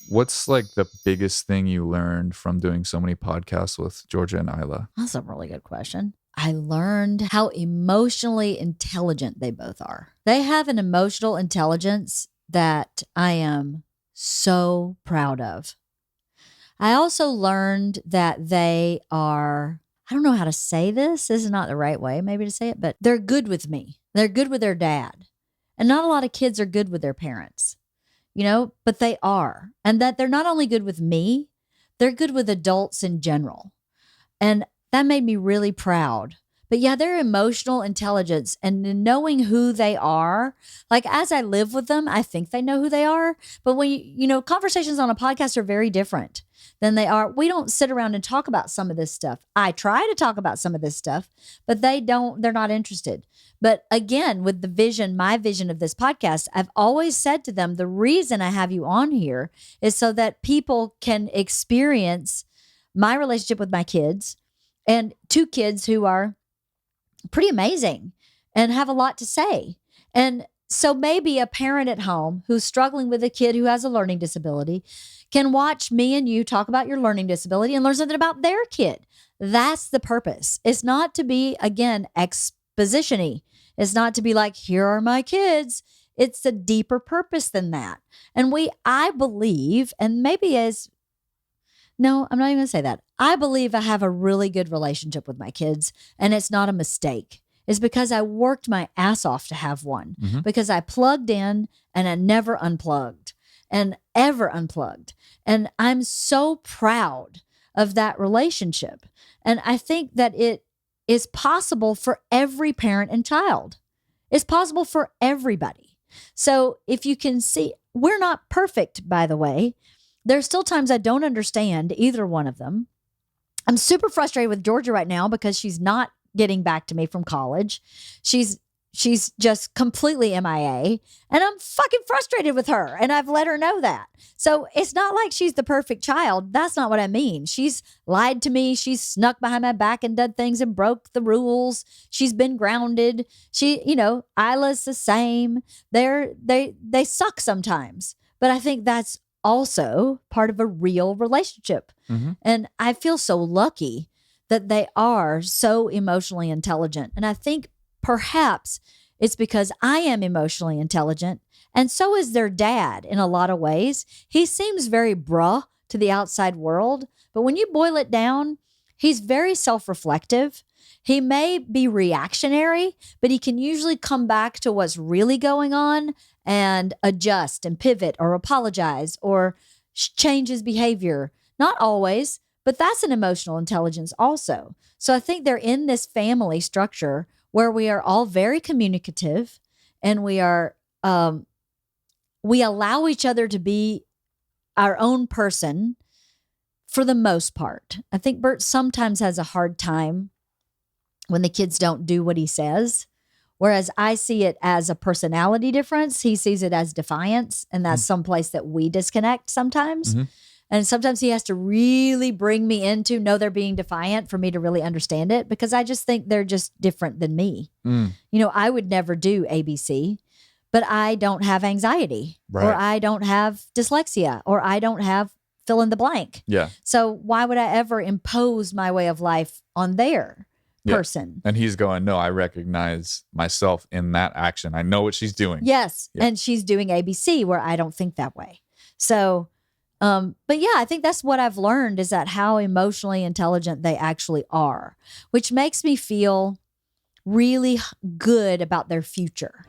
What's like the biggest thing you learned from doing so many podcasts with Georgia and Isla? That's a really good question. I learned how emotionally intelligent they both are. They have an emotional intelligence that I am so proud of. I also learned that they are, I don't know how to say this. This is not the right way maybe to say it, but they're good with me. They're good with their dad. And not a lot of kids are good with their parents, but they are. And that they're not only good with me, they're good with adults in general. And that made me really proud. But yeah, their emotional intelligence and knowing who they are, like as I live with them, I think they know who they are. But when conversations on a podcast are very different than they are. We don't sit around and talk about some of this stuff. I try to talk about some of this stuff, but they're not interested. But again, with my vision of this podcast, I've always said to them, the reason I have you on here is so that people can experience my relationship with my kids and 2 kids who are pretty amazing and have a lot to say. And so maybe a parent at home who's struggling with a kid who has a learning disability can watch me and you talk about your learning disability and learn something about their kid. That's the purpose. It's not to be, again, exposition-y. It's not to be like, here are my kids. It's a deeper purpose than that. And I believe, and maybe no, I'm not even going to say that. I believe I have a really good relationship with my kids, and it's not a mistake. It's because I worked my ass off to have one, because I plugged in and I never unplugged and ever unplugged. And I'm so proud of that relationship. And I think that it is possible for every parent and child. It's possible for everybody. So if you can see, we're not perfect, by the way. There's still times I don't understand either one of them. I'm super frustrated with Georgia right now because she's not getting back to me from college. She's just completely MIA, and I'm fucking frustrated with her, and I've let her know that. So it's not like she's the perfect child. That's not what I mean. She's lied to me. She's snuck behind my back and done things and broke the rules. She's been grounded. Isla's the same. They suck sometimes, but I think that's also part of a real relationship. And I feel so lucky that they are so emotionally intelligent. And I think perhaps it's because I am emotionally intelligent, and so is their dad in a lot of ways. He seems very bruh to the outside world, but when you boil it down, he's very self-reflective. He may be reactionary, but he can usually come back to what's really going on and adjust and pivot or apologize or change his behavior. Not always, but that's an emotional intelligence also. So I think they're in this family structure where we are all very communicative, and we allow each other to be our own person for the most part. I think Bert sometimes has a hard time when the kids don't do what he says, whereas I see it as a personality difference. He sees it as defiance, and that's someplace that we disconnect sometimes. And sometimes he has to really bring me into, no, they're being defiant for me to really understand it, because I just think they're just different than me. I would never do ABC, but I don't have anxiety, or I don't have dyslexia, or I don't have fill in the blank. Yeah. So why would I ever impose my way of life on their person? And he's going, no, I recognize myself in that action. I know what she's doing. Yes. Yeah. And she's doing ABC where I don't think that way. So, but yeah, I think that's what I've learned, is that how emotionally intelligent they actually are, which makes me feel really good about their future.